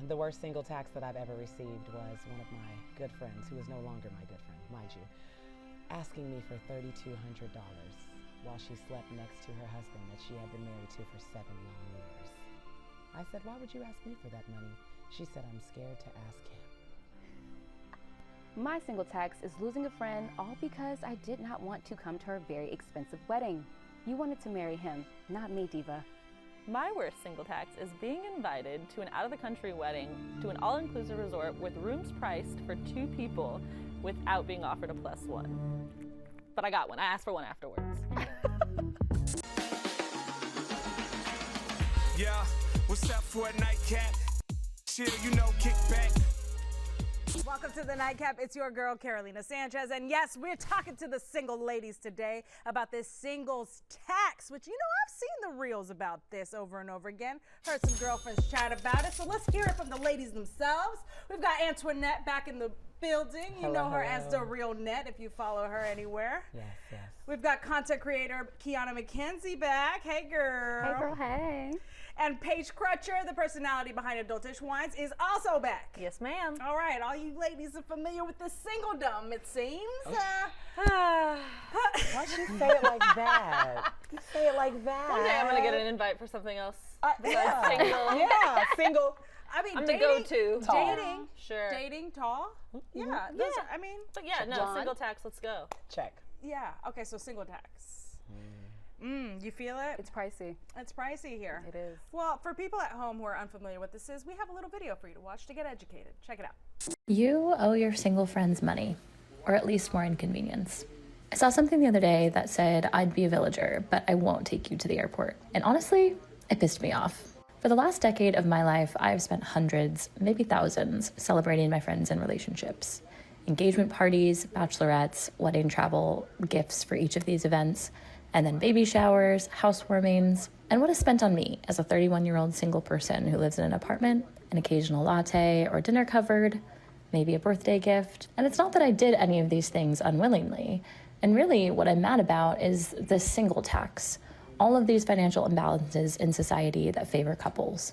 The worst single text that I've ever received was one of my good friends, who is no longer my good friend, mind you, asking me for $3,200 while she slept next to her husband that she had been married to for 7 long years. I said, why would you ask me for that money? She said, I'm scared to ask him. My single text is losing a friend all because I did not want to come to her very expensive wedding. You wanted to marry him, not me, diva. My worst single text is being invited to an out-of-the-country wedding to an all-inclusive resort with rooms priced for 2 people without being offered a +1. But I got one. I asked for one afterwards. Yeah, what's up for a nightcap? Chill, you know, kick back. Welcome to the Nightcap. It's your girl, Carolina Sanchez. And yes, we're talking to the single ladies today about this singles tax, which, you know, I've seen the reels about this over and over again. Heard some girlfriends chat about it. So let's hear it from the ladies themselves. We've got Antoinette back in the building. You know her as the real Net if you follow her anywhere. Yes, yes. We've got content creator Kiana McKenzie back. Hey, girl. Hey, girl, hey. And Paige Crutcher, the personality behind Adultish Wines, is also back. Yes, ma'am. All right, all you ladies are familiar with this singledom, it seems. Why'd you say it like that? You say it like that. One day I'm going to get an invite for something else. Yeah. Single. Yeah, single. I mean, I'm dating, the go-to. dating, Sure. dating, tall. Yeah, Yeah. those are, I mean, But yeah, no, John? single tax, let's go. Check. yeah. Okay, so single tax. You feel it? It's pricey. It's pricey here. It is. Well, for people at home who are unfamiliar with this is, we have a little video for you to watch to get educated. Check it out. You owe your single friends money, or at least more inconvenience. I saw something the other day that said I'd be a villager, but I won't take you to the airport. And honestly, it pissed me off. For the last decade of my life, I've spent hundreds, maybe thousands, celebrating my friends and relationships. Engagement parties, bachelorettes, wedding travel, gifts for each of these events, and then baby showers, housewarmings, and what is spent on me as a 31-year-old single person who lives in an apartment, an occasional latte or dinner covered, maybe a birthday gift. And it's not that I did any of these things unwillingly. And really what I'm mad about is this single tax, all of these financial imbalances in society that favor couples.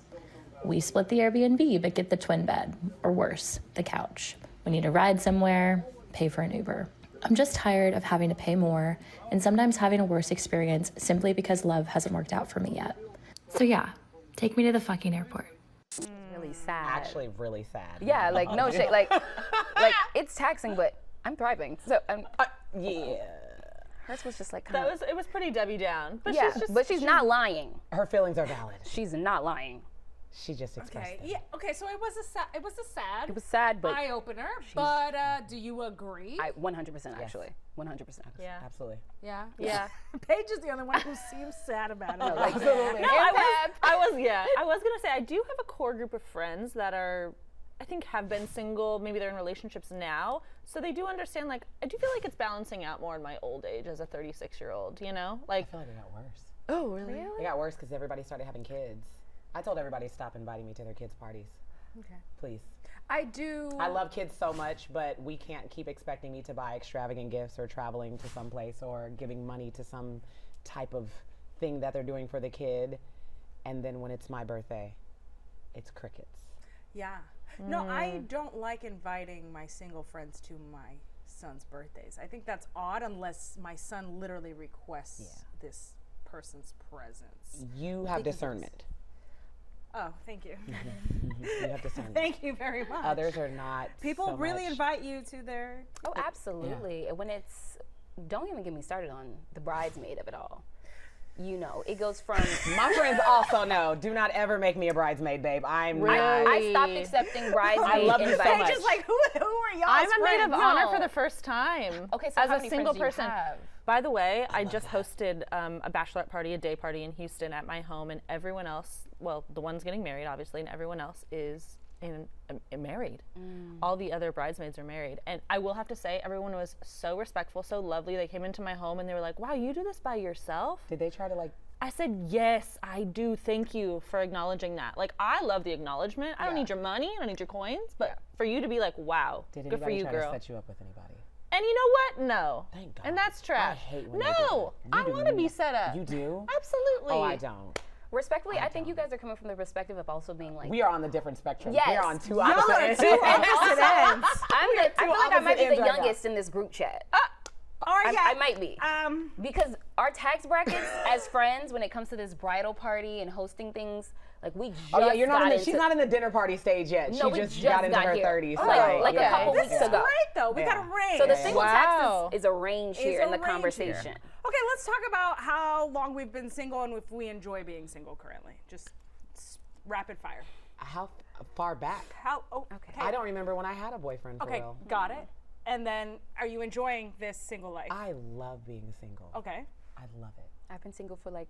We split the Airbnb but get the twin bed, or worse, the couch. We need a ride somewhere, pay for an Uber. I'm just tired of having to pay more and sometimes having a worse experience simply because love hasn't worked out for me yet. So yeah, take me to the fucking airport. Really sad. Actually, really sad. Yeah, like no shit. Like it's taxing, but I'm thriving. So Yeah. hers was just like It was pretty Debbie Down. But yeah, she's she's not lying. Her feelings are valid. She's not lying. She just expressed Okay. them. Yeah. Okay. So it was a sad. It was a sad. It was sad, but eye opener. But do you agree? 100% actually. 100%. Yeah. Absolutely. Yeah. Yeah. Paige is the only one who seems sad about it. Like, Absolutely. No, I was gonna say I do have a core group of friends that are, I think, have been single. Maybe they're in relationships now, so they do understand. Like, I do feel like it's balancing out more in my old age as a 36-year-old. You know, like. I feel like it got worse. Oh, really? It got worse because everybody started having kids. I told everybody to stop inviting me to their kids' parties. Okay. Please. I do. I love kids so much, but we can't keep expecting me to buy extravagant gifts or traveling to some place or giving money to some type of thing that they're doing for the kid. And then when it's my birthday, it's crickets. Yeah. No, I don't like inviting my single friends to my son's birthdays. I think that's odd unless my son literally requests this person's presence. You have discernment. Oh, thank you. You have discernment. Thank you very much. Others are not. People so really much. invite you to their. Oh, absolutely. And when it's, don't even get me started on the bridesmaid of it all. You know, it goes from. My friends also know. Do not ever make me a bridesmaid, babe. I'm not. I stopped accepting bridesmaid I love you so invites. much. Just like who are y'all? I'm a maid of honor No. for the first time. Okay, so as how a many single friends do you person. have? By the way, I just hosted a bachelorette party, a day party in Houston at my home, and everyone else, well, the one's getting married, obviously, and everyone else is married. All the other bridesmaids are married. And I will have to say, everyone was so respectful, so lovely. They came into my home and they were like, wow, you do this by yourself? Did they try to like? I said, yes, I do. Thank you for acknowledging that. Like, I love the acknowledgement. I don't need your money. I don't need your coins. But for you to be like, wow, Did good for anybody you, try girl. to set you up with anybody? And you know what? No. Thank God. And that's trash. I hate when they do No, that. I You do. want to be set up. You do? Absolutely. Oh, I don't. Respectfully, I think you guys are coming from the perspective of also being like. We are on the different spectrum. Yes. We are on two Y'all opposite are ends. two opposite ends. I feel like I might be the opposite ends right now. youngest in this group chat. All right, yeah. I might be. Because our tax brackets as friends, when it comes to this bridal party and hosting things, like we just Oh yeah, you're not got in the, into, she's not in the dinner party stage yet. No, she we just got into her here. 30s. Like a couple This weeks is ago. great, though. We got a range. So the single Wow. tax is a range here Is in a the range conversation. here. Okay, let's talk about how long we've been single and if we enjoy being single currently. Just rapid fire. How far back? Okay. I don't remember when I had a boyfriend for Okay, real. got it. And then, are you enjoying this single life? I love being single. Okay. I love it. I've been single for like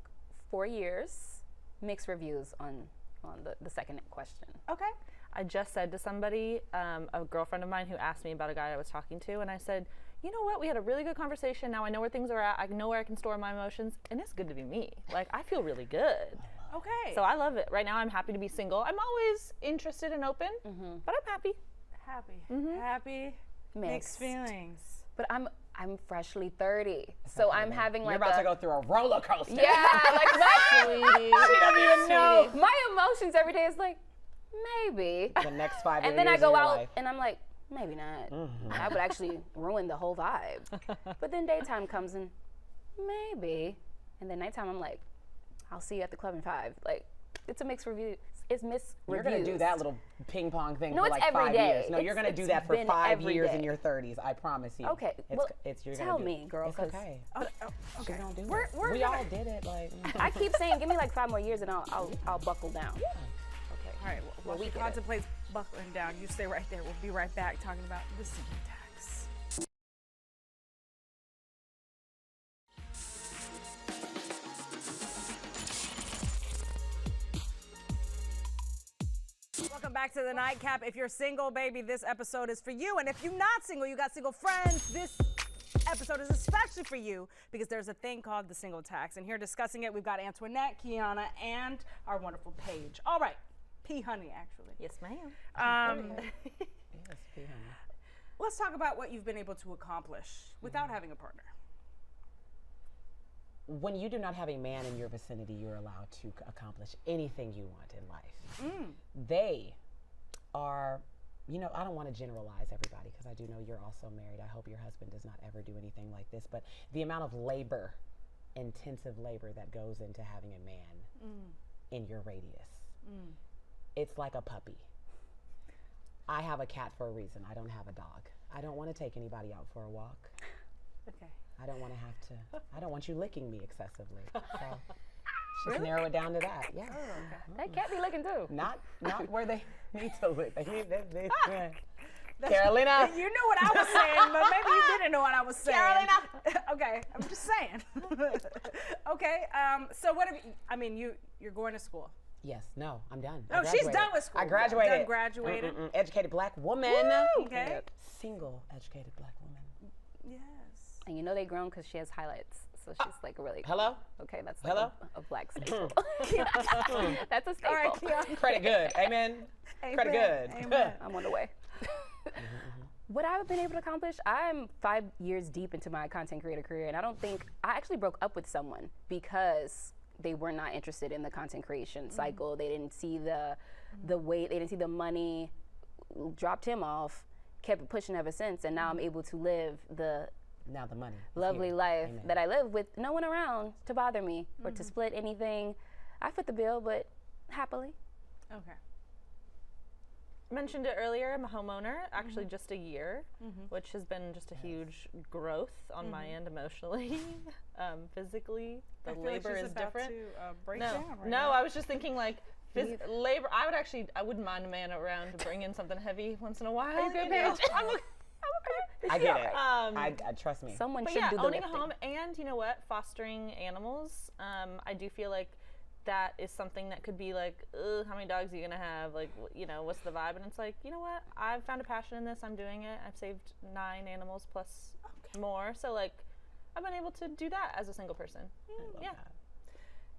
4 years. Mixed reviews on the second question. Okay. I just said to somebody, a girlfriend of mine who asked me about a guy I was talking to, and I said, you know what, we had a really good conversation. Now I know where things are at. I know where I can store my emotions, and it's good to be me. Like, I feel really good. Okay. So I love it. Right now I'm happy to be single. I'm always interested and open, but I'm happy. Happy. Mixed feelings. But I'm freshly 30, so I'm having like You're about to go through a roller coaster. Yeah, like Sweetie. She doesn't even know. my emotions every day is like maybe. The next 5 years And then I of go your out life. and I'm like maybe not. That would actually ruin the whole vibe. But then daytime comes and maybe, and then nighttime I'm like, I'll see you at the club in 5. Like it's a mixed review. It's mixed You're reviews. gonna do that little ping pong thing No, for it's like every 5 day. years. No, you're gonna do that for been 5 every years day. in your 30s. I promise you. Okay, It's, well, you're tell gonna do me, girl, It's 'cause okay. Okay. She's gonna do We're it. gonna- We all did it. Like. I keep saying, give me like 5 more years and I'll buckle down. Okay. All right. While we she get it. contemplates buckling down, you stay right there. We'll be right back talking about the single tax. Welcome back to the Nightcap. If you're single, baby, this episode is for you. And if you're not single, you got single friends, this episode is especially for you because there's a thing called the single tax. And here discussing it, we've got Antoinette, Kiana, and our wonderful Paige. All right. P. Honey, actually. Yes, ma'am. Yes, be honest. Let's talk about what you've been able to accomplish without having a partner. When you do not have a man in your vicinity, you're allowed to accomplish anything you want in life. They are, I don't want to generalize everybody because I do know you're also married. I hope your husband does not ever do anything like this, but the amount of labor, intensive labor that goes into having a man in your radius, it's like a puppy. I have a cat for a reason. I don't have a dog. I don't want to take anybody out for a walk. Okay. I don't want to have to. I don't want you licking me excessively. So just narrow it down to that. Yeah. That cat be looking too. Not where they need to lick. They need Carolina. You knew what I was saying, but maybe you didn't know what I was saying. Carolina. Okay, I'm just saying. Okay. So what have you? You're going to school. Yes. No. I'm done. No, she's done with school. I graduated. Done graduated. Educated black woman. Woo! Okay. Single educated black woman. Yes. And you know they grown because she has highlights. So she's like really. Hello. Okay, that's like Hello? a black staple. That's a staple. All right, Kiana. Credit good. Amen. Credit good. Amen. I'm on the way. What I've been able to accomplish, I'm 5 years deep into my content creator career, and I don't think I actually broke up with someone because they were not interested in the content creation cycle. They didn't see the weight, they didn't see the money, dropped him off, kept it pushing ever since, and now I'm able to live the Now the money. is lovely here. life Amen. that I live with no one around to bother me or to split anything. I foot the bill, but happily. Okay. Mentioned it earlier, I'm a homeowner, actually just a year, which has been just a huge growth on my end emotionally, physically. The I feel like labor she's is about different. To, break No, down right no, now. I was just thinking like labor. I wouldn't mind a man around to bring in something heavy once in a while. Are you good, you know? Paige? I'm okay. I get it. Um, I trust me. Someone But should yeah, do the owning lifting. a home and you know what, fostering animals. I do feel like that is something that could be like, ugh, how many dogs are you gonna have? Like, what's the vibe? And it's like, you know what? I've found a passion in this. I'm doing it. I've saved 9 animals plus more. So like, I've been able to do that as a single person. Yeah.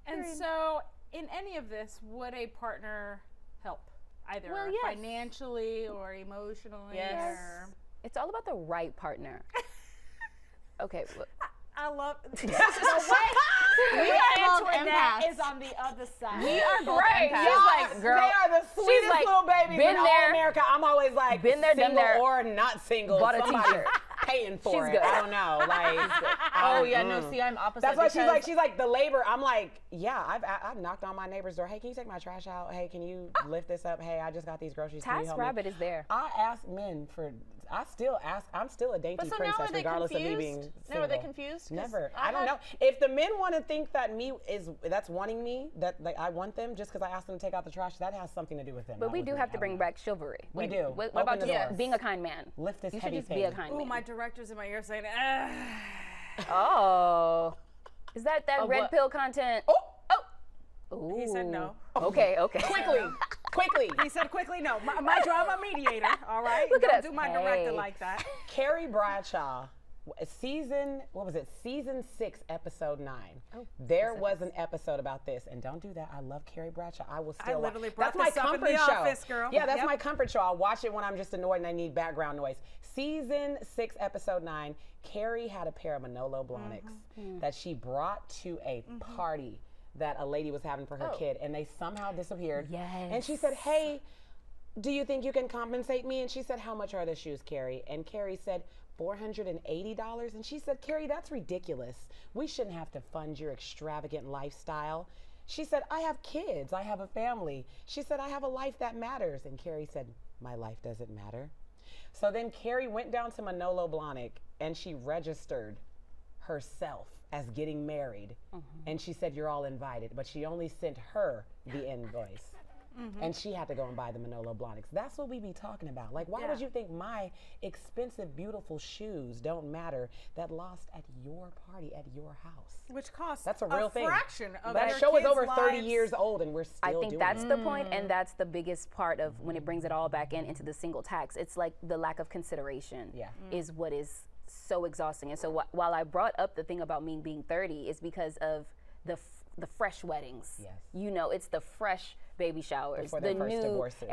And so, in any of this, would a partner help? Either Well, yes. financially or emotionally? Yes. Or... It's all about the right partner. Okay. Look. I love. No way. We are both Antoinette empaths. is on the other side. We are both Right. empaths. She's like, girl. They are the sweetest like, little babies been in all there, America. I'm always like, been there, done single there. or not single. Bought a Somebody's t-shirt. paying for She's it. good. I don't know. Like, Oh yeah, no. See, I'm opposite. That's why because she's like the labor. I'm like, yeah, I've knocked on my neighbor's door. Hey, can you take my trash out? Hey, can you lift this up? Hey, I just got these groceries. Can you help me? TaskRabbit is there. I ask men for. I still ask. I'm still a dainty But so now princess, are they regardless confused? of me being single. No, are they confused? 'Cause Never. I I don't had- know. If the men want to think that that's wanting me, that like, I want them just because I asked them to take out the trash, that has something to do with them. But not we with do me. have I to don't bring know. back chivalry. We Like, do. What Open about the just doors. being a kind man? Lift this You should heavy just be a thing. kind Ooh, man. my director's in my ear saying, Oh. Is that red what? pill content? Ooh. He said no. Okay. Quickly. He said quickly no. My drama mediator, all right? Look at Don't us. do my director Hey. like that. Carrie Bradshaw, season 6, episode 9. There was an episode about this, and don't do that. I love Carrie Bradshaw. I will still. literally brought That's my this up in comfort the show. office, girl. Yeah, that's Yep. my comfort show. I'll watch it when I'm just annoyed and I need background noise. Season 6, episode 9. Carrie had a pair of Manolo Blahniks that she brought to a party that a lady was having for her kid, and they somehow disappeared. Yes. And she said, "Hey, do you think you can compensate me?" And she said, "How much are the shoes, Carrie?" And Carrie said, $480. And she said, "Carrie, that's ridiculous. We shouldn't have to fund your extravagant lifestyle." She said, "I have kids. I have a family." She said, "I have a life that matters." And Carrie said, "My life doesn't matter." So then Carrie went down to Manolo Blahnik and she registered herself as getting married. And she said, "You're all invited." But she only sent her the invoice. And she had to go and buy the Manolo Blahniks. That's what we be talking about. Like, why would you think my expensive, beautiful shoes don't matter that lost at your party, at your house? Which costs That's a real thing. fraction of That your show is kids' over 30 lives. years old and we're still I think doing that's it. the point, and that's the biggest part of when it brings it all back into the single tax. It's like the lack of consideration is what is so exhausting. And so while I brought up the thing about me being 30, it's because of the fresh weddings. Yes. You know, it's the fresh baby showers, Before the their first new, divorces.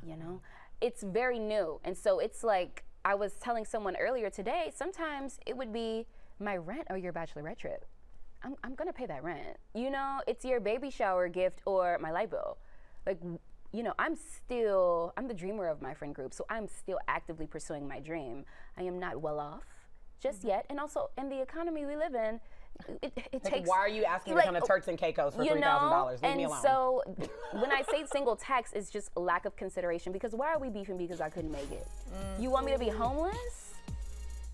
you know, it's very new. And so it's like, I was telling someone earlier today, sometimes it would be my rent or your bachelorette trip. I'm gonna pay that rent. You know, it's your baby shower gift or my light bill. Like, you know, I'm the dreamer of my friend group, so I'm still actively pursuing my dream. I am not well off just yet. And also, in the economy we live in, it Like, takes. why are you asking me to come to Turks and Caicos for $3,000? Leave me alone. And so when I say single tax, it's just a lack of consideration, because why are we beefing because I couldn't make it? You want me to be homeless?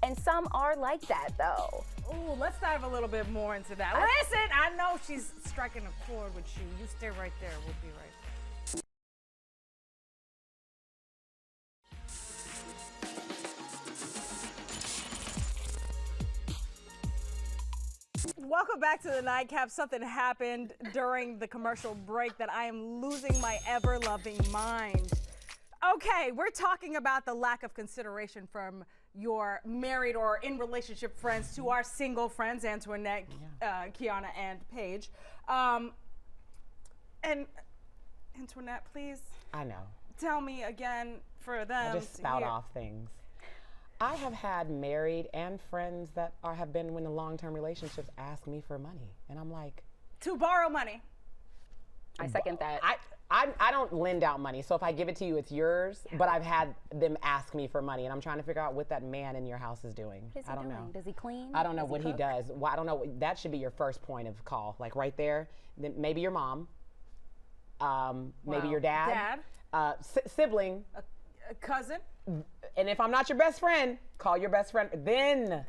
And some are like that, though. Ooh, let's dive a little bit more into that. Listen, I know she's striking a chord with you. You stay right there. We'll be right back. Welcome back to the Nightcap. Something happened during the commercial break that I am losing my ever-loving mind. Okay, we're talking about the lack of consideration from your married or in relationship friends to our single friends, Antoinette, Kiana, and Paige. And Antoinette, please I know. tell me again for them. I just to spout hear. off things. I have had married and friends that have been in long-term relationships ask me for money. And I'm like, To borrow money. I second that. I don't lend out money. So if I give it to you, it's yours. But I've had them ask me for money. And I'm trying to figure out what that man in your house is doing. What is he I don't doing? know. Does he clean? I don't know Does what he cook? does. Well, I don't know. That should be your first point of call. Like right there. Then maybe your mom. Maybe your dad. Sibling. A cousin. And if I'm not your best friend, call your best friend. Then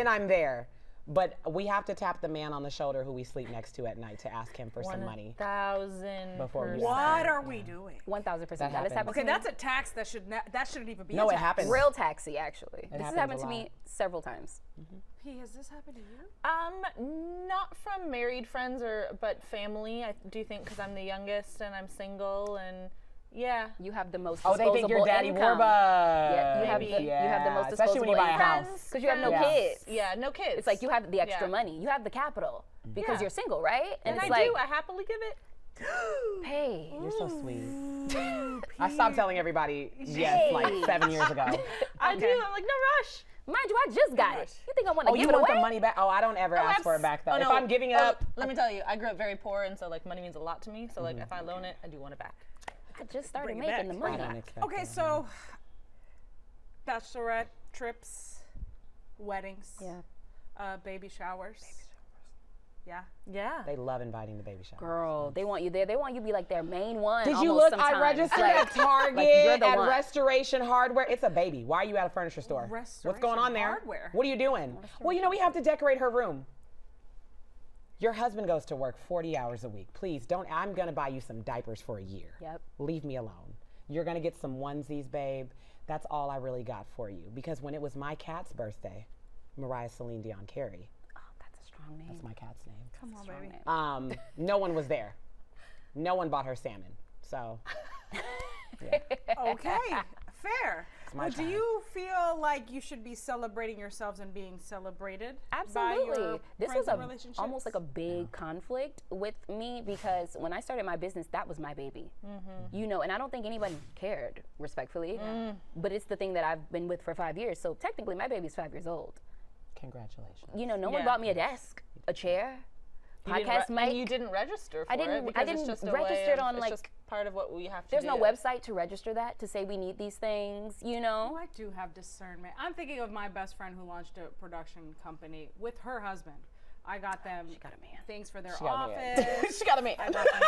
I'm there. But we have to tap the man on the shoulder who we sleep next to at night to ask him for some money. 1,000%. Before we What are we doing? 1,000%. That has happens. happened Okay, to me. that's a tax that shouldn't even be No, a it tax. happens. Real taxi, actually. This has happens happened a to me lot. several times. P, has this happened to you? Not from married friends but family. I do think because I'm the youngest and I'm single and yeah. You have the most Oh, disposable they think you're Daddy income. Warbucks. Yeah, you have the most Especially when you buy a disposable house. income. Because you have no Friends. kids. Yeah, no kids. It's like you have the extra Yeah. money. You have the capital because Yeah. you're single, right? And it's I like, do. I happily give it. hey, You're so sweet. I stopped telling everybody yes like 7 years ago. I do. I'm like, no rush. Mind you, I just got it. You think I want to Oh, give you it want away? the money back? Oh, I don't ever ask for it back though. Oh, If no. I'm giving it up, let me tell you, I grew up very poor, and so like money means a lot to me. So like if I loan it, I do want it back. I just started Bring it making the back. money. I don't expect Okay, that. so bachelorette trips, weddings, baby showers. Yeah. Yeah. They love inviting the baby shower. Girl, they want you there. They want you to be like their main one. Did you almost look? I sometimes. registered Like- at Target, like you're the at one. Restoration Hardware. It's a baby. Why are you at a furniture store? What's going on there? Hardware. What are you doing? Well, you know, we have to decorate her room. Your husband goes to work 40 hours a week. Please don't. I'm going to buy you some diapers for a year. Yep. Leave me alone. You're going to get some onesies, babe. That's all I really got for you. Because when it was my cat's birthday, Mariah Celine Dion Carey, Oh, that's a strong name. that's my cat's name. Come on, Strong baby. name. No one was there. No one bought her salmon. So, Okay, fair. my Well, do child. you feel like you should be celebrating yourselves and being celebrated by Absolutely. your This friends was and relationships? almost like a big conflict with me because when I started my business, that was my baby. You know, and I don't think anybody cared, respectfully. But it's the thing that I've been with for 5 years. So technically, my baby's 5 years old. Congratulations. You know, no one Yeah. bought me a desk, a chair, You didn't podcast and mic. you didn't register for I didn't- it I because didn't it's just a register way it of, on, it's like- just part of what we have to There's do. no website to register that, to say we need these things, you know? Oh, I do have discernment. I'm thinking of my best friend who launched a production company with her husband. I got them got a man. things for their got a man. office. She got a man. I got them-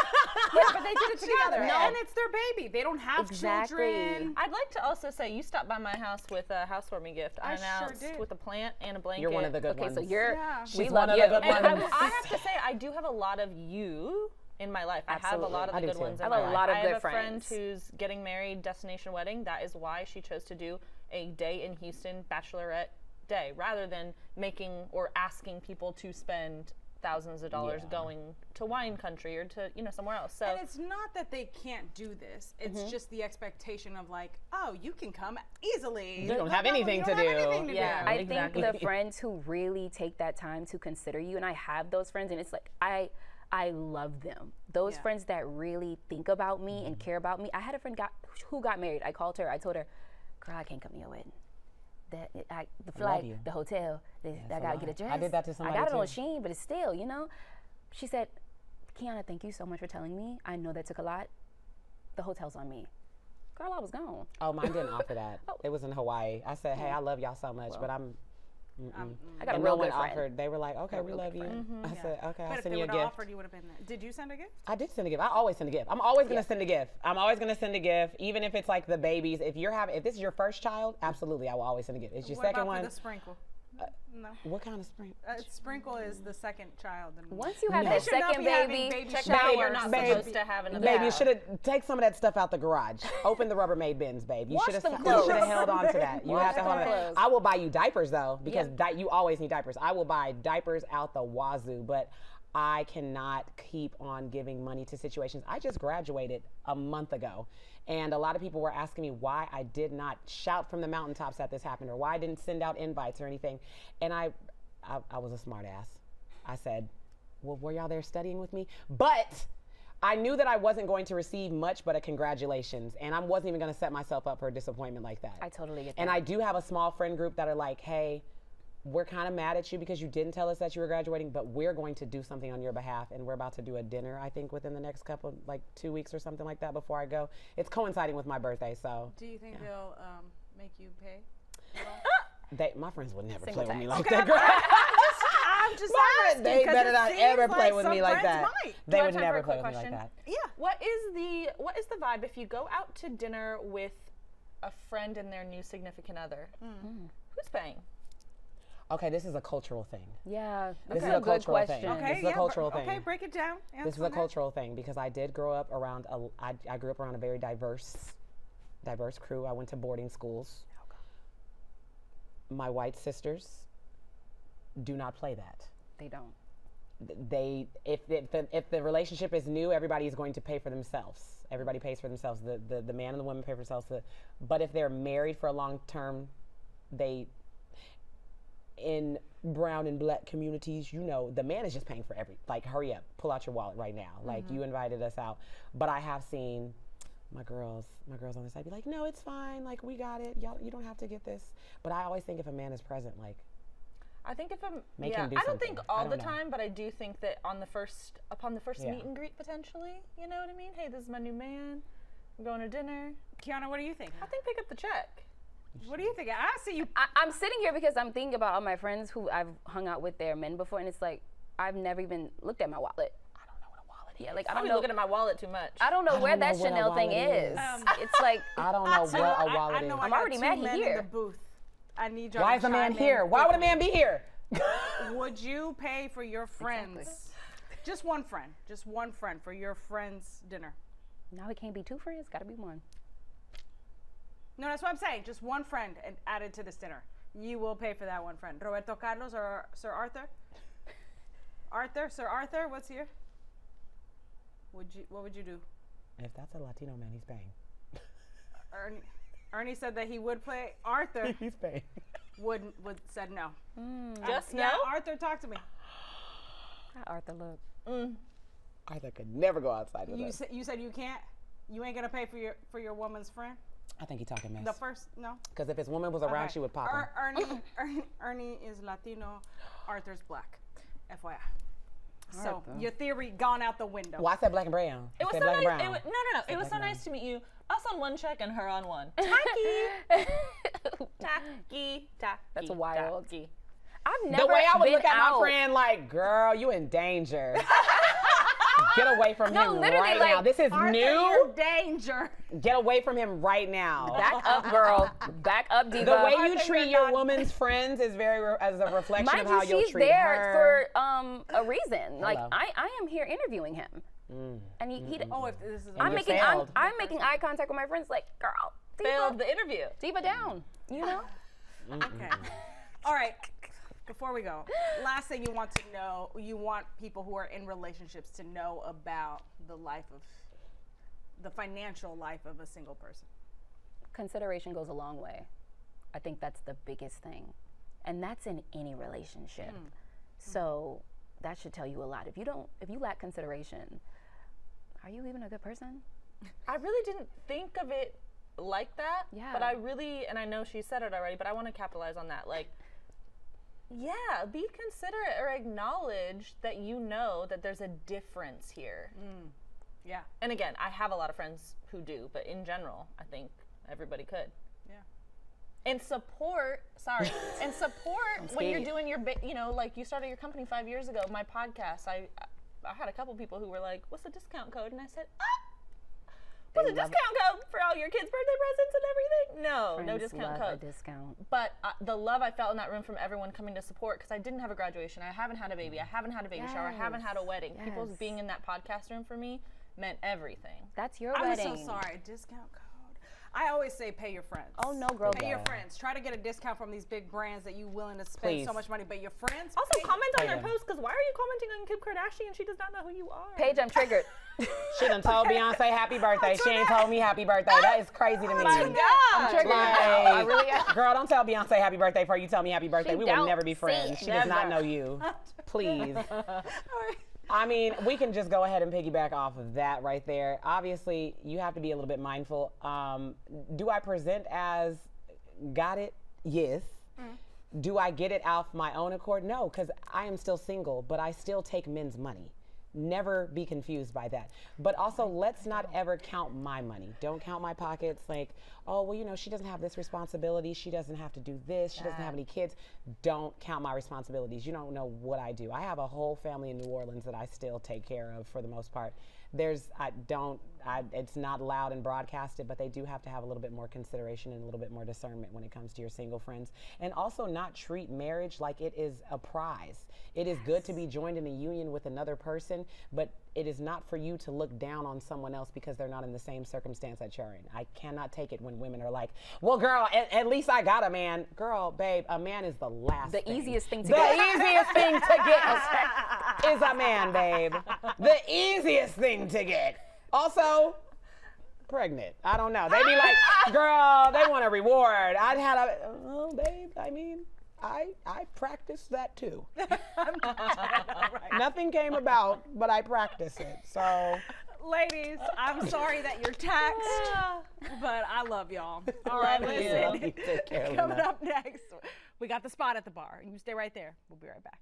yeah, but they did it together. man. And it's their baby. They don't have Exactly. children. I'd like to also say you stopped by my house with a housewarming gift. I I sure announced did. with a plant and a blanket. You're one of the good Okay, ones. so you're, Yeah. we She's love one of you. the good And ones. I have to say, I do have a lot of you in my life. I have a lot of I the do good too. ones I in have my a life. lot of I good have a friend friends. who's getting married, destination wedding. That is why she chose to do a day in Houston bachelorette day rather than making or asking people to spend thousands of dollars going to wine country or to somewhere else. So And it's not that they can't do this. It's just the expectation of like, oh, you can come easily. You don't have anything to You don't have do. anything to Yeah. do. I Exactly. think the friends who really take that time to consider you, and I have those friends, and it's like I love them. Those Yeah. friends that really think about me and care about me. I had a friend who got married. I called her. I told her, "Girl, I can't come to your wedding. The flight, you. the hotel. I gotta get a dress. I did that to somebody I got it on too. Shein, but it's still, you know." She said, "Kiana, thank you so much for telling me. I know that took a lot. The hotel's on me." Girl, I was gone. Oh, mine didn't offer that. It was in Hawaii. I said, hey, I love y'all so much, but I'm. I got And a real no one good friend. offered. They were like, okay, we love you. I said, okay, But I'll if send they you a would have gift. offered, you would have been there. Did you send a gift? I did send a gift. I always send a gift. I'm always gonna send a gift. I'm always gonna send a gift, even if it's like the babies. If this is your first child, absolutely, I will always send a gift. It's your What second about one. for the sprinkle? No. What kind of spring? Sprinkle is the second child. And Once you have No. that They should not second be having baby, baby technically showers. you're not babe. supposed to have another Babe, you child. should have take some of that stuff out the garage. Open the Rubbermaid bins, babe. You Wash should have them clothes. held on to that. You Wash have to them hold on. clothes. I will buy you diapers though, because Yeah. you always need diapers. I will buy diapers out the wazoo, but I cannot keep on giving money to situations. I just graduated a month ago, and a lot of people were asking me why I did not shout from the mountaintops that this happened, or why I didn't send out invites or anything. And I was a smart ass. I said, well, were y'all there studying with me? But I knew that I wasn't going to receive much but a congratulations, and I wasn't even going to set myself up for a disappointment like that. I totally get that. And I do have a small friend group that are like, hey, we're kind of mad at you because you didn't tell us that you were graduating, but we're going to do something on your behalf, and we're about to do a dinner, I think, within the next couple, like 2 weeks or something like that before I go. It's coinciding with my birthday, so Do you think they'll make you pay? my friends would never Single play with me tax. like that, girl. I'm just My- asking. they 'cause better it not seems ever play like with some me like friends that. might. They Do I would have time for never a play quick with me like question? that. Yeah. What is the vibe if you go out to dinner with a friend and their new significant other? Who's paying? Okay, this is a cultural thing. Yeah, This that's is a a good cultural question. thing. Okay, This is a yeah, cultural thing. Okay, break it down. This is a cultural thing because I did grow up around I grew up around a very diverse crew. I went to boarding schools. My white sisters do not play that. They don't. If the relationship is new, everybody is going to pay for themselves. Everybody pays for themselves. The man and the woman pay for themselves. But if they're married for a long term, in brown and black communities, the man is just paying for hurry up, pull out your wallet right now. Like, you invited us out. But I have seen my girls on the side be like, no, it's fine. Like, we got it. Y'all, you don't have to get this. But I always think if a man is present, like, I think if I'm, make him do I don't something. think all I don't the know. time, but I do think that upon the first Yeah. meet and greet, potentially, you know what I mean? Hey, this is my new man. We're going to dinner. Kiana, what do you think? I think pick up the check. What do you think? I see you. I'm sitting here because I'm thinking about all my friends who I've hung out with their men before, and it's like, I've never even looked at my wallet. I don't know what a wallet is. Yeah, like I I'm don't know. looking at my wallet too much. I don't know where that know what a Chanel thing wallet is. is. It's like, I don't know what a wallet I is. know I'm I got already two mad he men here. in the booth. I need y'all Why to is a man chime in here? Why would a quickly. man be here? Would you pay for your friends? Just one friend for your friend's dinner. now it can't be two friends, gotta be one. No, that's what I'm saying. Just one friend and added to this dinner. You will pay for that one friend. Roberto Carlos or Sir Arthur? Sir Arthur, what's here? What would you do? If that's a Latino man, he's paying. Ernie said that he would play. Arthur He's paying. would said no. Just Yeah, no? Arthur, talk to me. How Arthur look. Arthur could never go outside with us. You said you can't. You ain't gonna pay for your woman's friend. I think he's talking mess. The first no. Because if his woman was around, Okay. she would pop him. Ernie is Latino. Arthur's black. FYI. So Arthur. your theory gone out the window. Well, I said black and brown. It was I so said black nice. and brown. No. It was so nice to meet you. Us on one check and her on one. Tacky. Tacky. That's wild. Tacky. I've never The way I would been look at out. my friend, like, girl, you in danger. Get away from No, him literally, right like, now. This is Arthur, new. you're danger. Get away from him right now. Back up, girl. Back up, diva. The way you Arthur, treat you're your not- woman's friends is as a reflection Mind of how you, you'll she's treat there her. for a reason. Like Hello. I am here interviewing him, and he Oh, if this is. I'm you making failed. I'm making eye contact with my friends. Like, girl, Failed the interview. diva down. You know. Okay. All right. Before we go, last thing you want to know, you want people who are in relationships to know about the financial life of a single person. Consideration goes a long way. I think that's the biggest thing, and that's in any relationship. So that should tell you a lot. If you lack consideration, are you even a good person? I really didn't think of it like that. Yeah. But I really, and I know she said it already, but I want to capitalize on that. Like, yeah, be considerate or acknowledge that you know that there's a difference here. Yeah. And again, I have a lot of friends who do, but in general, I think everybody could. Yeah. And support, when you're scared. doing your, like you started your company 5 years ago, my podcast, I had a couple people who were like, what's the discount code? And I said, what's the love discount code for all your kids' birthday presents and everything? No, no Friends discount love code. A discount. But the love I felt in that room from everyone coming to support, because I didn't have a graduation, I haven't had a baby, I haven't had a baby shower, I haven't had a wedding. People Yes. being in that podcast room for me meant everything. That's your I'm wedding. so sorry. Discount code. I always say pay your friends. Oh no, girl. Pay your Yeah. friends. Try to get a discount from these big brands that you willing to spend Please. so much money. But your friends. Also, pay- comment on Pay their them. post, because why are you commenting on Kim Kardashian? She does not know who you are. Paige, I'm triggered. She done told Beyonce happy birthday. She ain't told me happy birthday. That is crazy to me. My God. I'm triggered. Like, I really am. girl, don't tell Beyonce happy birthday before you tell me happy birthday. She We will don't never be see friends. it. She does not Never. know you. Please. All right. I mean, we can just go ahead and piggyback off of that right there. Obviously, you have to be a little bit mindful. Do I present as got it? Yes. Do I get it off my own accord? No, because I am still single, but I still take men's money. Never be confused by that. But also, let's not ever count my money. Don't count my pockets like, oh, well, you know, she doesn't have this responsibility. She doesn't have to do this. She doesn't have any kids. Don't count my responsibilities. You don't know what I do. I have a whole family in New Orleans that I still take care of for the most part. It's not loud and broadcasted, but they do have to have a little bit more consideration and a little bit more discernment when it comes to your single friends. And also not treat marriage like it is a prize. It is good to be joined in a union with another person, but it is not for you to look down on someone else because they're not in the same circumstance that you're in. I cannot take it when women are like, well, girl, at least I got a man. Girl, babe, a man is the last The thing. easiest thing to The get. easiest thing to get is a man, babe. The easiest thing to get. Also, pregnant. I don't know. They be like, girl, they want a reward. Oh, babe, I mean, I practiced that too. Nothing came about, but I practiced it. So Ladies, I'm sorry that you're taxed, but I love y'all. All right, listen. Coming up next, we got the spot at the bar. You stay right there. We'll be right back.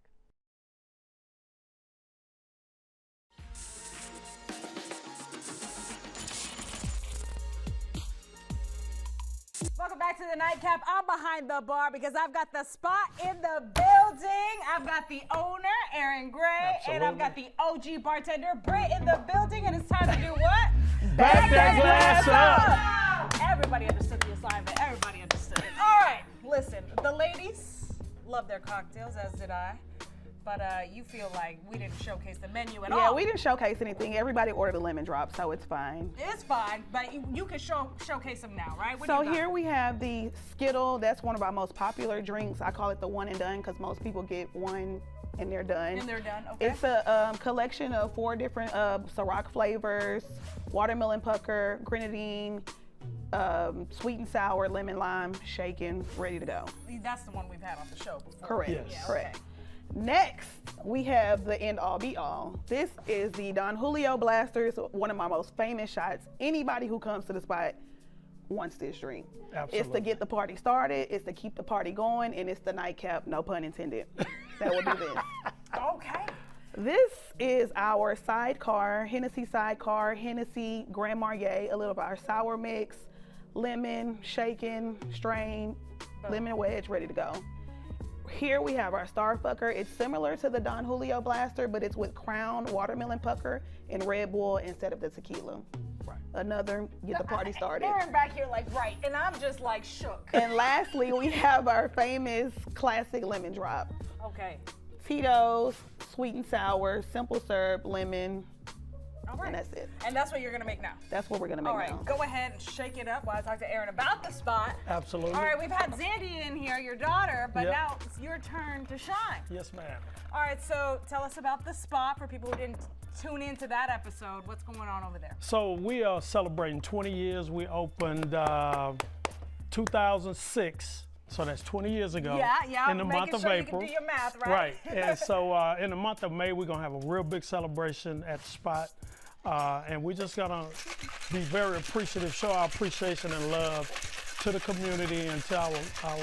Welcome back to the Nightcap. I'm behind the bar because I've got the spot in the building. I've got the owner, Aaron Gray, and I've got the OG bartender, Britt, in the building, and it's time to do what? Back that glass up! Everybody understood the assignment. Everybody understood it. All right, listen, the ladies love their cocktails, as did I. But you feel like we didn't showcase the menu at all. Yeah, we didn't showcase anything. Everybody ordered a lemon drop, so it's fine. It's fine, but you can showcase them now, right? So here we have the Skittle. That's one of our most popular drinks. I call it the one and done because most people get one and they're done. And they're done, okay. It's a collection of 4 different Ciroc flavors: watermelon pucker, grenadine, sweet and sour, lemon lime, shaken, ready to go. That's the one we've had on the show before. Correct. Yes. Yeah, correct. Okay. Next, we have the end all be all. This is the Don Julio Blaster. It's one of my most famous shots. Anybody who comes to the spot wants this drink. Absolutely. It's to get the party started, it's to keep the party going, and it's the nightcap, no pun intended. That would be this. Okay. This is our sidecar, Hennessy Grand Marnier, a little of our sour mix, lemon, shaken, strain, lemon wedge, ready to go. Here we have our Star Fucker. It's similar to the Don Julio Blaster, but it's with Crown, watermelon pucker, and Red Bull instead of the tequila. Right. Another get the party started. Aaron back here like, right, and I'm just like shook. And lastly, we have our famous classic lemon drop. Okay. Tito's, sweet and sour, simple syrup, lemon, All right. and that's it. And that's what you're gonna make now. That's what we're gonna make All right, now. go ahead and shake it up while I talk to Aaron about the spot. Absolutely. All right, we've had Zandy in here, your daughter, but Yep. now it's your turn to shine. Yes, ma'am. All right, so tell us about the spot for people who didn't tune into that episode. What's going on over there? So we are celebrating 20 years. We opened 2006. So that's 20 years ago. Yeah, in the making month of sure April. You can do your math, right? Right. And so in the month of May, we're going to have a real big celebration at the spot. And we're just going to be very appreciative, show our appreciation and love to the community and to our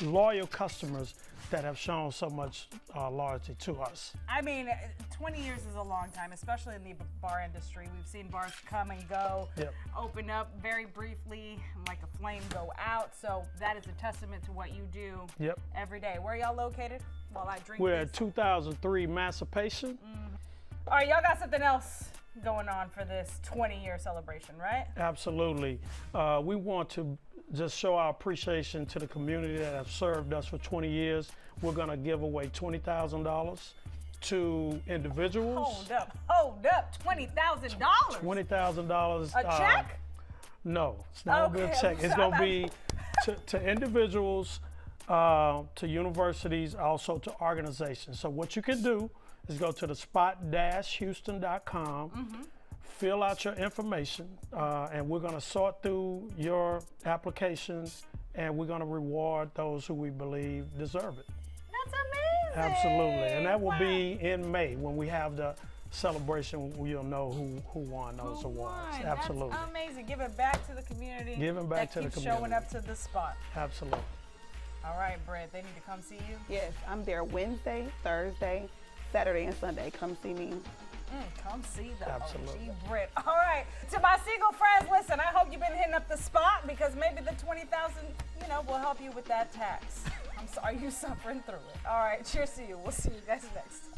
loyal customers that have shown so much loyalty to us. I mean, 20 years is a long time, especially in the bar industry. We've seen bars come and go, Yep. open up very briefly, like a flame go out. So that is a testament to what you do Yep. every day. Where are y'all located while I drink We're this? at 2003 Emancipation. All right, y'all got something else going on for this 20-year celebration, right? Absolutely. We want to just show our appreciation to the community that have served us for 20 years. We're going to give away $20,000 to individuals. Hold up, $20,000. $20,000. A check? No, it's not going to be a check. It's going to be to individuals, to universities, also to organizations. So what you can do is go to the spot-houston.com, fill out your information, and we're going to sort through your applications, and we're going to reward those who we believe deserve it. That's amazing. Absolutely, and that will be in May when we have the celebration. You'll know who won those awards. Won? Absolutely. That's amazing. Give it back to the community. Giving back to the keeps showing community. up to the spot. Absolutely. All right, Britt, they need to come see you. Yes, I'm there Wednesday, Thursday, Saturday, and Sunday. Come see me. Come see the Absolutely. OG Britt. All right, to my single friends, listen, I hope you've been hitting up the spot because maybe the 20,000, will help you with that tax. I'm sorry you're suffering through it. All right, cheers to you. We'll see you guys next time.